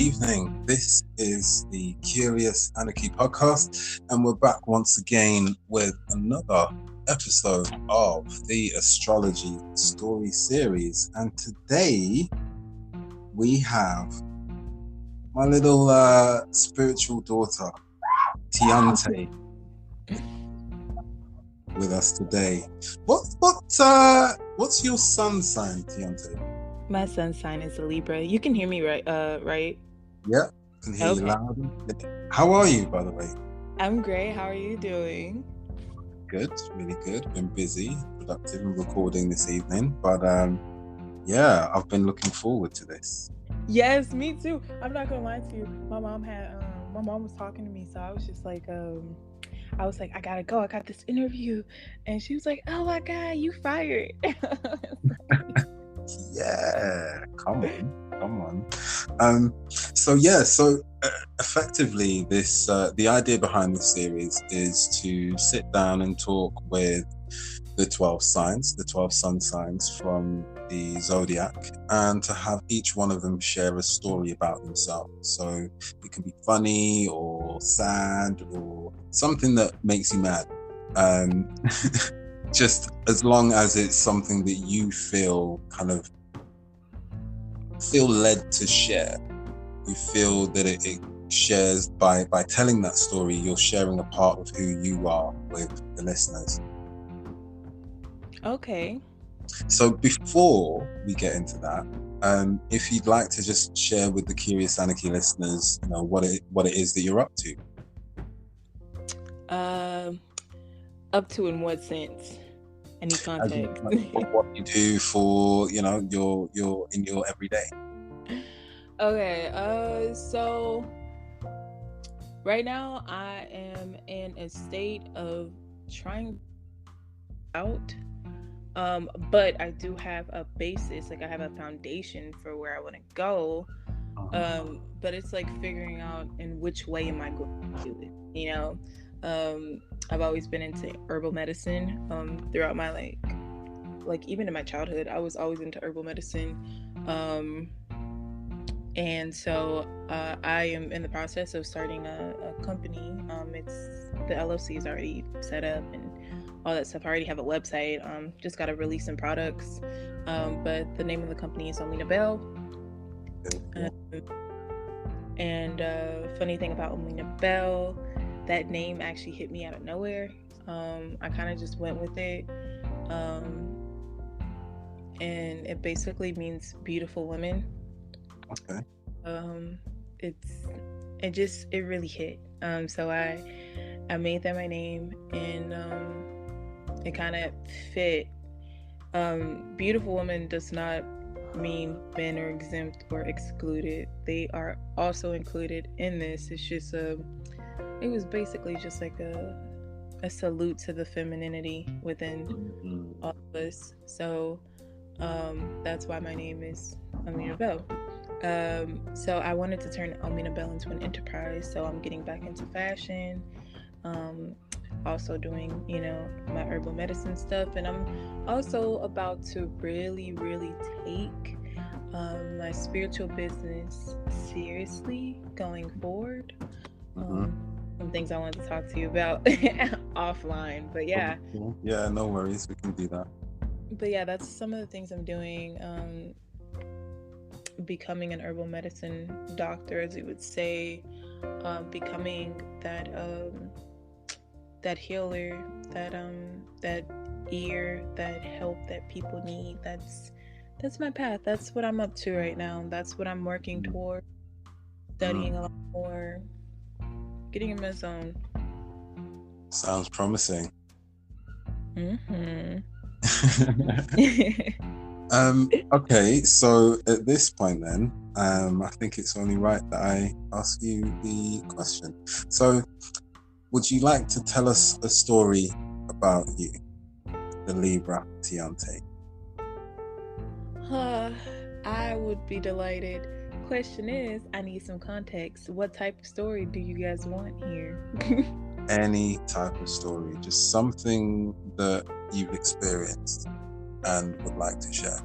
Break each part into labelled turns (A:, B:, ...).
A: evening. This is the Curious Anarchy podcast, and we're back once again with another episode of the Astrology Story Series. And today we have my little spiritual daughter, Tiante, with us today. What's your sun sign, Tiante?
B: My sun sign is a Libra. You can hear me right? Right?
A: Yeah, I can hear you loud. How are you, by the way?
B: I'm great. How are you doing?
A: Good, really good. Been busy, productive, and recording this evening. But yeah, I've been looking forward to this.
B: Yes, me too. I'm not gonna lie to you. My mom was talking to me, so I was just like, I gotta go. I got this interview, and she was like, "Oh my God, you fired!"
A: Yeah, come on. So effectively, this the idea behind this series is to sit down and talk with the 12 signs, the 12 sun signs from the zodiac, and to have each one of them share a story about themselves. So it can be funny or sad or something that makes you mad. Just as long as it's something that you feel led to share. You feel that it shares by telling that story, you're sharing a part of who you are with the listeners.
B: Okay.
A: So before we get into that, if you'd like to just share with the Curious Anarchy listeners, what it is that you're up to.
B: Up to in what sense? Any context?
A: What you do for your in your everyday.
B: Okay. So right now I am in a state of trying out. But I do have a basis, like I have a foundation for where I want to go. But it's like figuring out in which way am I going to do it, I've always been into herbal medicine throughout my like even in my childhood I was always into herbal medicine, and so I am in the process of starting a company. It's the LLC is already set up and all that stuff. I already have a website. Just got to release some products. But the name of the company is Omina Bell. And funny thing about Omina Bell, that name actually hit me out of nowhere. I kind of just went with it. And it basically means beautiful women.
A: Okay.
B: It really hit. So I made that my name, and it kind of fit. Beautiful woman does not mean men are exempt or excluded. They are also included in this. It's just it was basically just like a salute to the femininity within all of us. So that's why my name is Omina Bell. So I wanted to turn Omina Bell into an enterprise. So I'm getting back into fashion. Also doing my herbal medicine stuff, and I'm also about to really take my spiritual business seriously going forward. Some things I wanted to talk to you about offline, but yeah,
A: no worries, we can do that.
B: But yeah, that's some of the things I'm doing. Becoming an herbal medicine doctor, as you would say, becoming that healer, that ear, that help that people need. That's my path. That's what I'm up to right now. That's what I'm working toward. Studying a lot more, getting in my zone.
A: Sounds promising. Okay, so at this point then, I think it's only right that I ask you the question. So, would you like to tell us a story about you, the Libra Tiante?
B: I would be delighted. Question is, I need some context. What type of story do you guys want here?
A: Any type of story, just something that you've experienced and would like to share.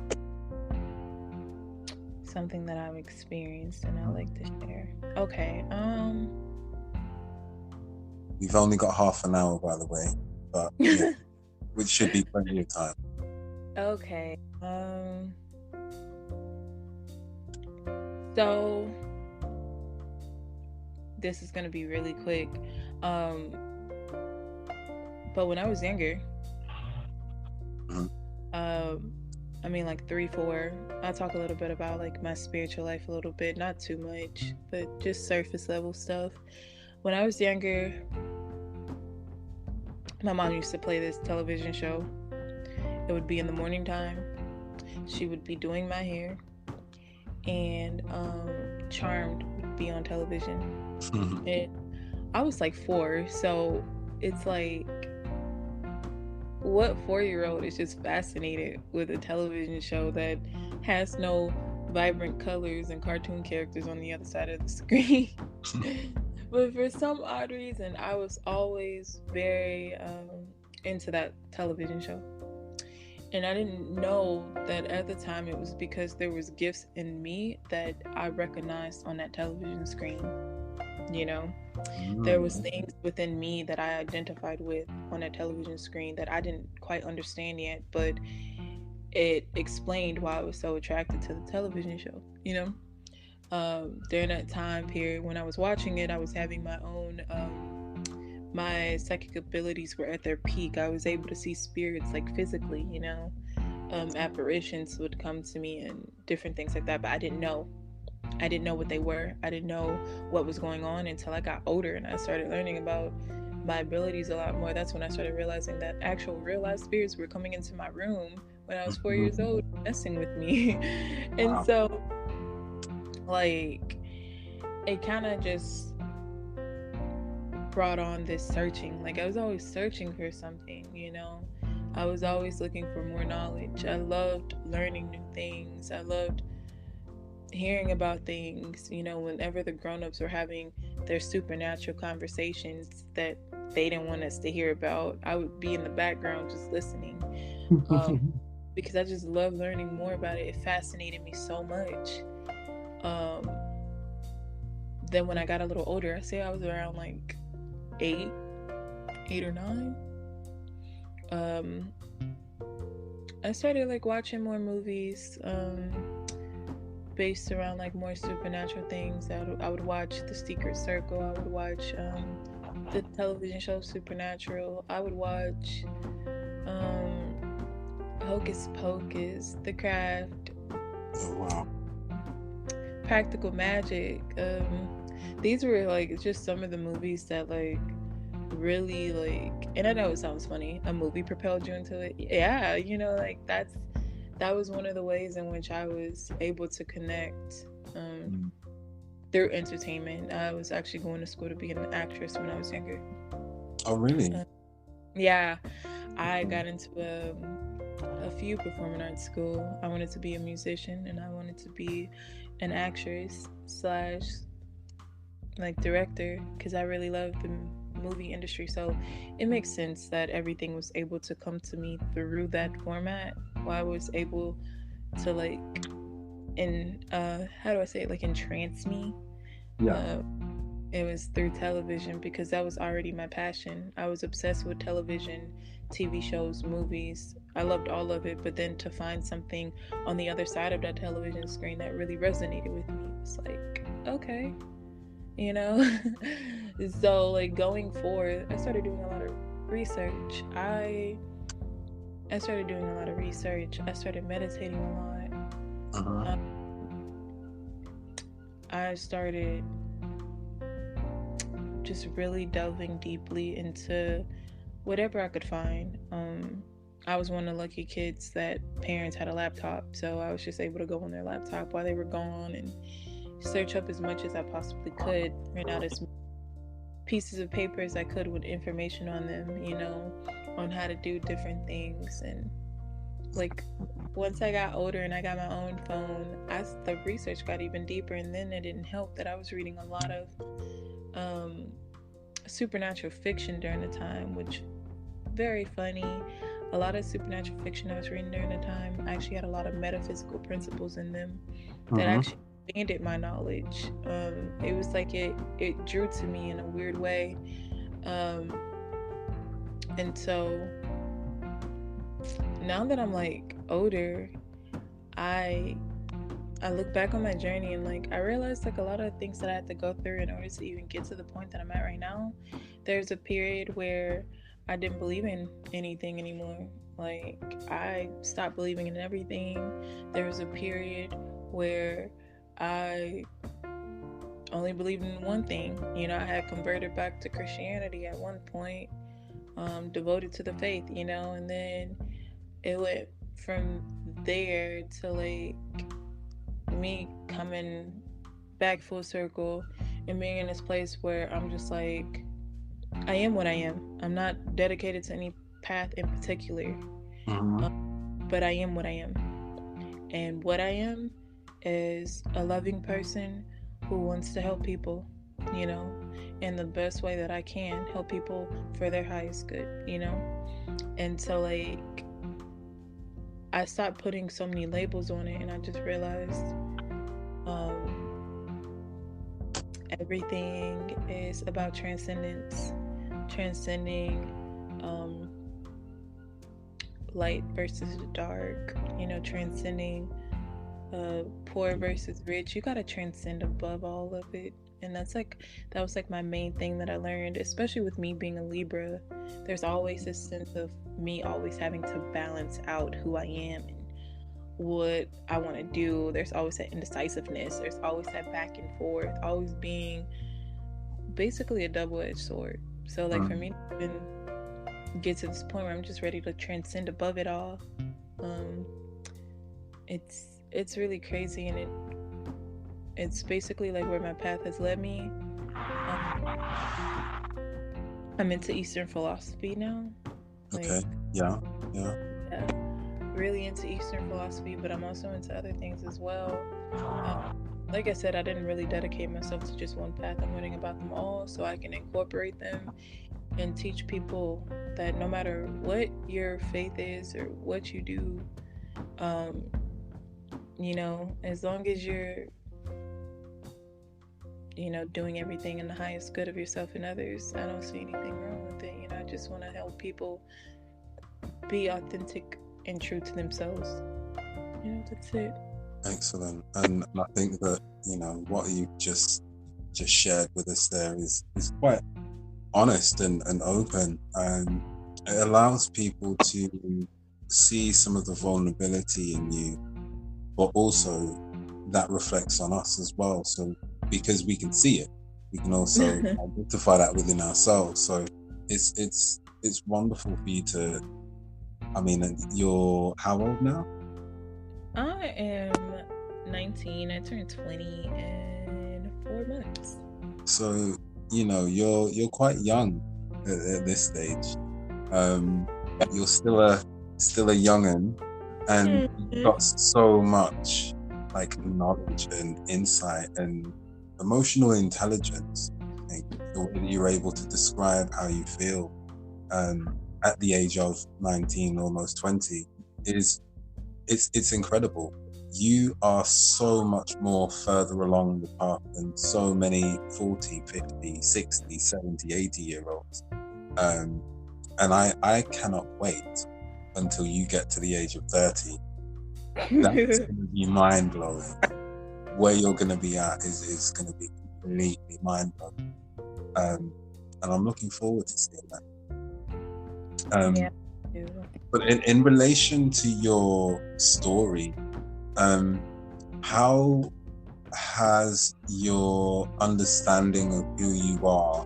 B: something that I've experienced and I like to share. Okay.
A: We've only got half an hour, by the way, but yeah, which should be plenty of time.
B: Okay. So this is gonna be really quick. But when I was younger, I mean, like 3, 4, I'll talk a little bit about like my spiritual life a little bit, not too much, but just surface level stuff. When I was younger, my mom used to play this television show. It would be in the morning time. She would be doing my hair, and Charmed would be on television. And I was like 4, so it's like, what 4-year-old is just fascinated with a television show that has no vibrant colors and cartoon characters on the other side of the screen? But for some odd reason, I was always very into that television show. And I didn't know that at the time it was because there was gifts in me that I recognized on that television screen. You know, there was things within me that I identified with on that television screen that I didn't quite understand yet, but it explained why I was so attracted to the television show, you know. During that time period when I was watching it, I was having my own my psychic abilities were at their peak. I was able to see spirits like physically, you know. Apparitions would come to me and different things like that, but I didn't know what they were. I didn't know what was going on until I got older and I started learning about my abilities a lot more. That's when I started realizing that actual real life spirits were coming into my room when I was 4 years old, messing with me. And so, like, it kind of just brought on this searching. Like, I was always searching for something, you know. I was always looking for more knowledge. I loved learning new things. I loved hearing about things, you know. Whenever the grown-ups were having their supernatural conversations that they didn't want us to hear about, I would be in the background just listening, because I just love learning more about it. It fascinated me so much. Then when I got a little older, I say I was around like 8 or 9, I started like watching more movies based around like more supernatural things. I would watch The Secret Circle. I would watch the television show Supernatural. I would watch Hocus Pocus, The Craft, Practical Magic. These were like just some of the movies that like really like, and I know it sounds funny, a movie propelled you into it. Yeah, you know, like that was one of the ways in which I was able to connect through entertainment. I was actually going to school to be an actress when I was younger.
A: Oh, really?
B: Yeah, I got into a few performing arts school. I wanted to be a musician and I wanted to be an actress / like director, because I really love the movie industry. So it makes sense that everything was able to come to me through that format. Why I was able to like how do I say it, like entrance me. It was through television, because that was already my passion. I was obsessed with television, TV shows, movies. I loved all of it, but then to find something on the other side of that television screen that really resonated with me, it's like, okay, you know. So like going forward, I started doing a lot of research. I started doing a lot of research. I started meditating a lot. I started just really delving deeply into whatever I could find. I was one of the lucky kids that parents had a laptop, so I was just able to go on their laptop while they were gone and search up as much as I possibly could, print out as pieces of paper as I could with information on them, you know, on how to do different things. And like once I got older and I got my own phone, the research got even deeper. And then it didn't help that I was reading a lot of supernatural fiction during the time, which very funny. a lot of supernatural fiction I was reading during the time actually had a lot of metaphysical principles in them that actually expanded my knowledge. It was like it drew to me in a weird way. And so now that I'm like older, I look back on my journey and like I realized like a lot of things that I had to go through in order to even get to the point that I'm at right now. There's a period where I didn't believe in anything anymore. Like I stopped believing in everything. There was a period where I only believed in one thing. You know, I had converted back to Christianity at one point, devoted to the faith, you know, and then it went from there to like me coming back full circle and being in this place where I'm just like, I am what I am. I'm not dedicated to any path in particular, but I am what I am. And what I am is a loving person who wants to help people, you know, in the best way that I can, help people for their highest good, you know. And so like I stopped putting so many labels on it, and I just realized everything is about transcendence, transcending light versus the dark, you know, transcending poor versus rich. You gotta transcend above all of it. And that was like my main thing that I learned, especially with me being a Libra. There's always this sense of me always having to balance out who I am and what I want to do. There's always that indecisiveness. There's always that back and forth, always being basically a double-edged sword. So like for me to even get to this point where I'm just ready to transcend above it all, it's really crazy, and it's basically like where my path has led me. I'm into Eastern philosophy now.
A: Okay. Yeah.
B: Really into Eastern philosophy, but I'm also into other things as well. Like I said, I didn't really dedicate myself to just one path. I'm learning about them all so I can incorporate them and teach people that no matter what your faith is or what you do, you know, as long as you're, you know, doing everything in the highest good of yourself and others, I don't see anything wrong with it. You know, I just want to help people be authentic and true to themselves. You know, that's it.
A: Excellent. And I think that, you know, what you just shared with us there is quite honest and open, and it allows people to see some of the vulnerability in you, but also that reflects on us as well. So because we can see it, we can also identify that within ourselves. So it's wonderful for you to, I mean, you're how old now?
B: I am 19. I turned 20 in 4 months.
A: So, you know, you're quite young at this stage. You're still a young'un, and you've got so much like knowledge and insight and emotional intelligence. I think the way that you're able to describe how you feel at the age of 19, almost 20, it's incredible. You are so much more further along the path than so many 40, 50, 60, 70, 80 year olds. And I cannot wait until you get to the age of 30. That's going to be mind blowing. Where you're going to be at is going to be completely mind blowing. And I'm looking forward to seeing that.
B: Yeah.
A: But in relation to your story, how has your understanding of who you are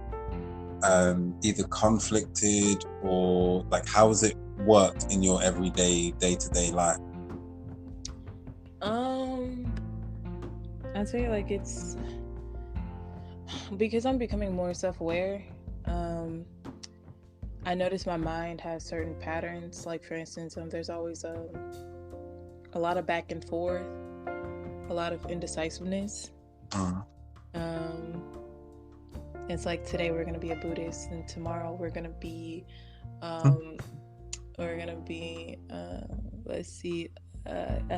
A: either conflicted, or like how has it worked in your everyday day-to-day life?
B: I'd say like it's because I'm becoming more self-aware. I notice my mind has certain patterns. Like for instance, there's always a lot of back and forth, a lot of indecisiveness. It's like today we're gonna be a Buddhist, and tomorrow we're gonna be we're gonna be a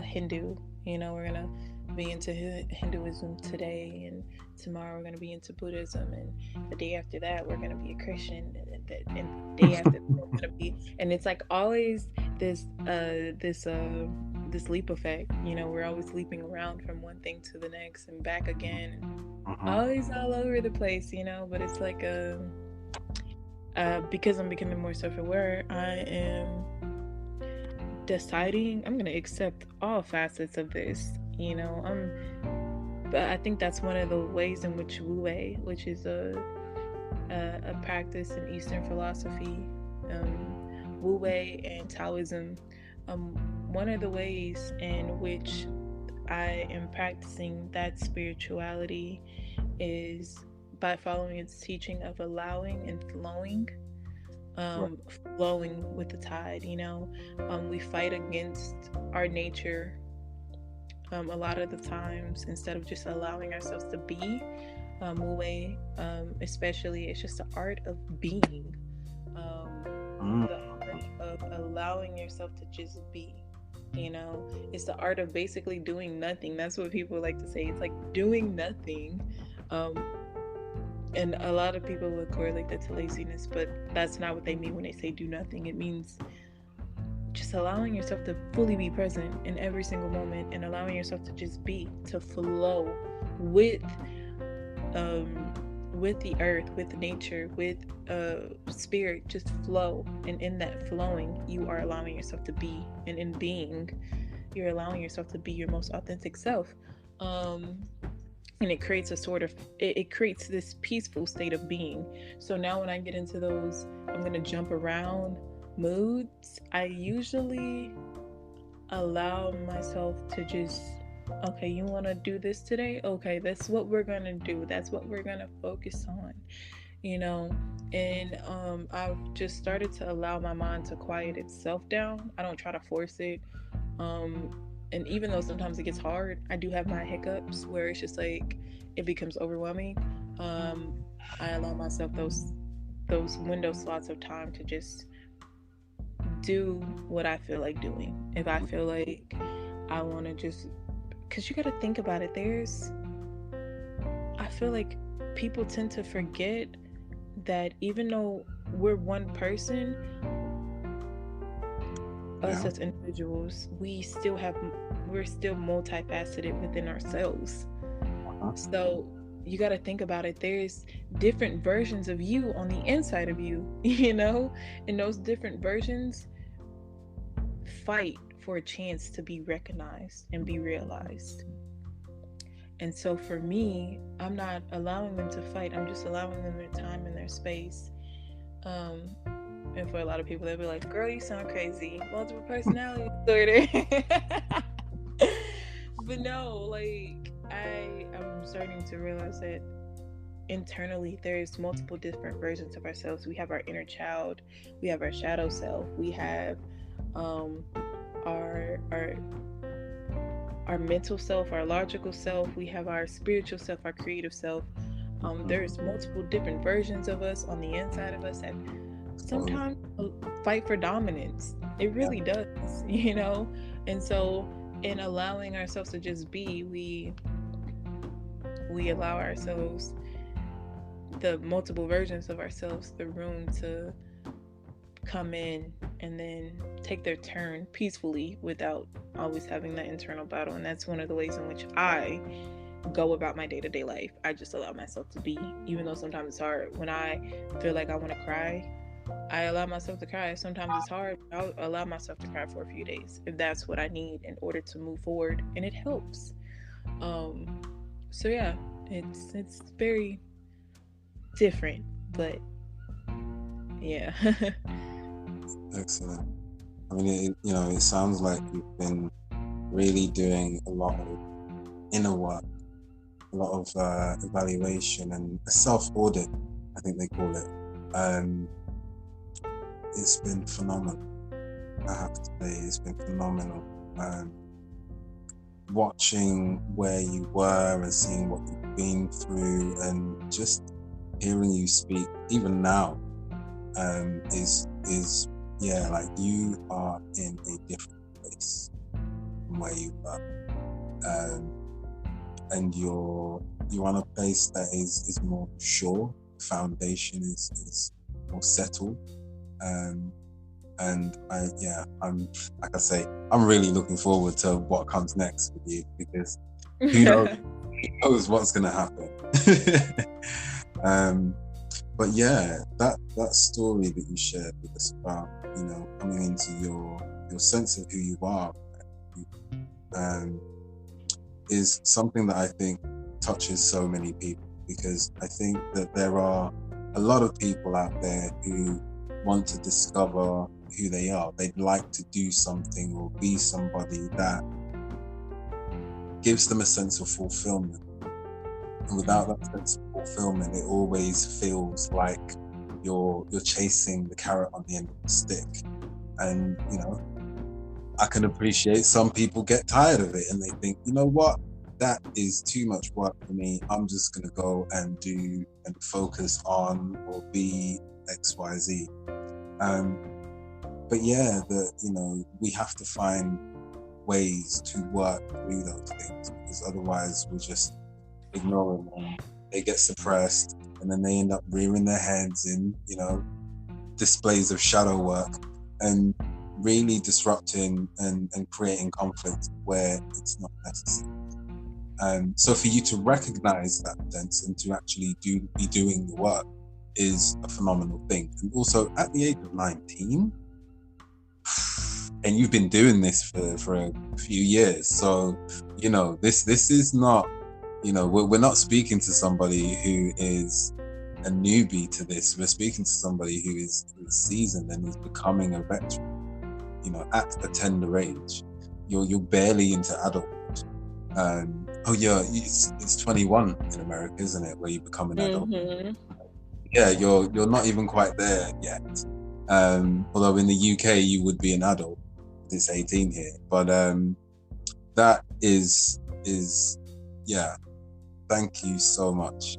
B: Hindu. We're gonna be into Hinduism today, and tomorrow we're gonna be into Buddhism, and the day after that we're gonna be a Christian, and the day after that we're gonna be, and it's like always this leap effect. We're always leaping around from one thing to the next and back again, always all over the place. But it's like because I'm becoming more self-aware, I am deciding I'm going to accept all facets of this. But I think that's one of the ways in which Wu Wei, which is a practice in Eastern philosophy, Wu Wei and Taoism, one of the ways in which I am practicing that spirituality is by following its teaching of allowing and flowing. Flowing with the tide. We fight against our nature a lot of the times instead of just allowing ourselves to be. Wu Wei, especially, it's just the art of being, the art of allowing yourself to just be. It's the art of basically doing nothing. That's what people like to say. It's like doing nothing. And a lot of people would correlate that to laziness, but that's not what they mean when they say do nothing. It means just allowing yourself to fully be present in every single moment, and allowing yourself to just be, to flow with the earth, with nature, with spirit. Just flow, and in that flowing, you are allowing yourself to be, and in being, you're allowing yourself to be your most authentic self. And it creates it creates this peaceful state of being. So now when I get into those, I'm going to jump around moods, I usually allow myself to just, okay, you want to do this today? Okay, that's what we're going to do. That's what we're going to focus on, and I've just started to allow my mind to quiet itself down. I don't try to force it. And even though sometimes it gets hard, I do have my hiccups where it's just like it becomes overwhelming. I allow myself those window slots of time to just do what I feel like doing. If I feel like I want to just, because you got to think about it. I feel like people tend to forget that even though we're one person, us as individuals, we're still multifaceted within ourselves. So you got to think about it. There's different versions of you on the inside of you, and those different versions fight for a chance to be recognized and be realized. And so for me, I'm not allowing them to fight. I'm just allowing them their time and their space. And for a lot of people, they'll be like, girl, you sound crazy. Multiple personality disorder. But no, like, I'm starting to realize that internally there's multiple different versions of ourselves. We have our inner child, we have our shadow self, we have our mental self, our logical self, we have our spiritual self, our creative self. There's multiple different versions of us on the inside of us that sometimes fight for dominance. It really does, and so in allowing ourselves to just be, we allow ourselves, the multiple versions of ourselves, the room to come in and then take their turn peacefully without always having that internal battle. And that's one of the ways in which I go about my day-to-day life. I just allow myself to be, even though sometimes it's hard. When I feel like I want to cry, I allow myself to cry. Sometimes it's hard, but I'll allow myself to cry for a few days if that's what I need in order to move forward, and it helps. So yeah, it's very different, but yeah.
A: Excellent. I mean, it sounds like you've been really doing a lot of inner work, a lot of evaluation and a self-audit, I think they call it. It's been phenomenal. I have to say, it's been phenomenal. Watching where you were and seeing what you've been through, and just hearing you speak, even now, is yeah, like you are in a different place from where you were, and you're on a place that is more sure. Foundation is more settled, and I'm, like I say, I'm really looking forward to what comes next with you, because who knows what's gonna happen. But yeah, that story that you shared with us about, you know, coming into your sense of who you are, is something that I think touches so many people, because I think that there are a lot of people out there who want to discover who they are. They'd like to do something or be somebody that gives them a sense of fulfillment. And without that sense of fulfillment, it always feels like you're chasing the carrot on the end of the stick. And, you know, I can appreciate some people get tired of it and they think, you know what, that is too much work for me. I'm just going to go and do and focus on or be XYZ. But yeah, you know, we have to find ways to work through those things, because otherwise we'll just ignore them. They get suppressed, and then they end up rearing their heads in, you know, displays of shadow work, and really disrupting and creating conflict where it's not necessary. So for you to recognize that sense and to actually be doing the work is a phenomenal thing. And also at the age of 19, and you've been doing this for a few years, so you know this is not, you know, we're not speaking to somebody who is a newbie to this. We're speaking to somebody who is seasoned and is becoming a veteran, you know, at a tender age. You're barely into adulthood. It's 21 in America, isn't it, where you become an adult? Yeah, you're not even quite there yet. Although in the UK you would be an adult. It's 18 here, but that is yeah. Thank you so much,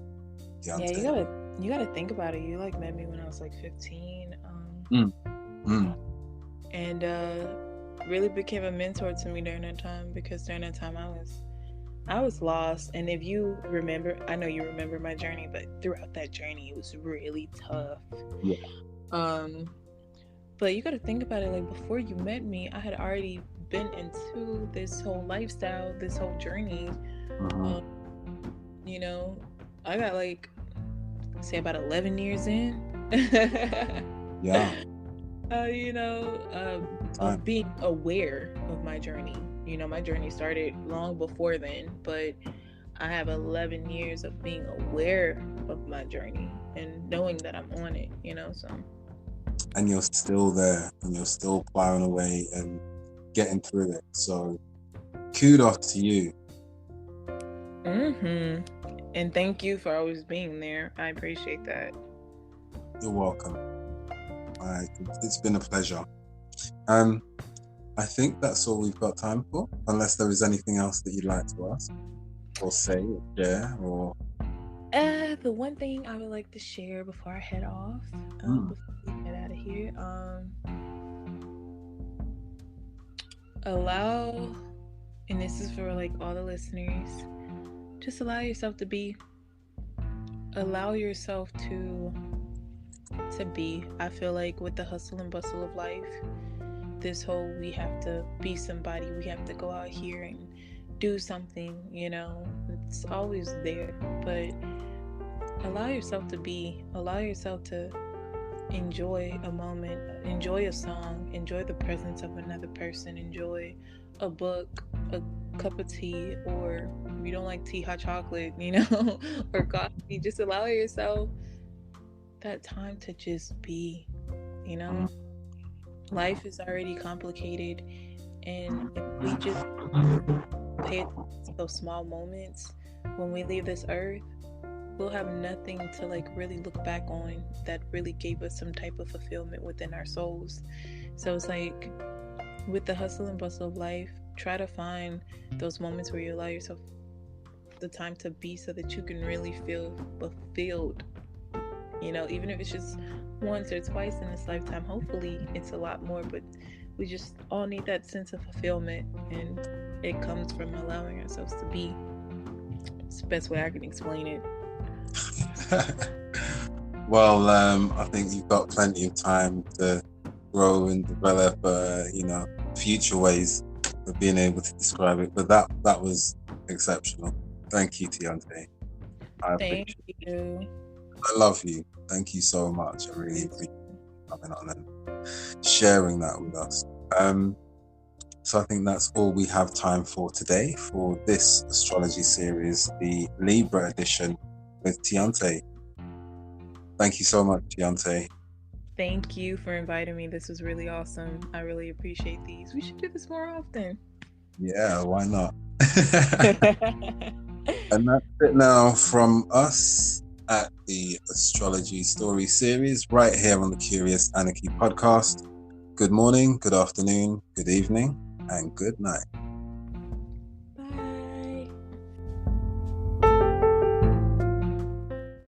A: Tiante.
B: Yeah, you gotta think about it. You like met me when I was like 15, and really became a mentor to me during that time, because during that time I was lost. And if you remember, I know you remember my journey, but throughout that journey it was really tough.
A: Yeah.
B: But you got to think about it, like before you met me, I had already been into this whole lifestyle, this whole journey. You know, I got like, say about 11 years in.
A: Yeah.
B: You know, of being aware of my journey. You know, my journey started long before then, but I have 11 years of being aware of my journey and knowing that I'm on it, you know, so.
A: And you're still there, and you're still plowing away and getting through it. So kudos to you.
B: And thank you for always being there. I appreciate that.
A: You're welcome. All right, it's been a pleasure. I think that's all we've got time for, unless there is anything else that you'd like to ask or say or share or.
B: The one thing I would like to share before I head off, before we get out of here, allow, and this is for like all the listeners, just allow yourself to be. Allow yourself to be. I feel like with the hustle and bustle of life, this whole we have to be somebody, we have to go out here and do something, you know, it's always there, but allow yourself to be, allow yourself to enjoy a moment, enjoy a song, enjoy the presence of another person, enjoy a book, a cup of tea, or if you don't like tea, hot chocolate, you know, or coffee. Just allow yourself that time to just be, you know. Life is already complicated, and if we just pay attention to those small moments when we leave this earth, we'll have nothing to like really look back on that really gave us some type of fulfillment within our souls. So it's like, with the hustle and bustle of life, try to find those moments where you allow yourself the time to be, so that you can really feel fulfilled, even if it's just once or twice in this lifetime. Hopefully it's a lot more, but we just all need that sense of fulfillment, and it comes from allowing ourselves to be. It's the best way I can explain it.
A: Well, I think you've got plenty of time to grow and develop, future ways of being able to describe it. But that was exceptional. Thank you, Tiante. I
B: Thank
A: appreciate
B: you.
A: it. I love you. Thank you so much. I really appreciate you coming on and sharing that with us. So I think that's all we have time for today for this astrology series, the Libra edition with Tiante. Thank you so much, Tiante.
B: Thank you for inviting me. This was really awesome. I really appreciate these. We should do this more often.
A: Yeah, why not? And that's it now from us at the Astrology Story Series right here on the Curious Anarchy podcast. Good morning, good afternoon, good evening, and good night.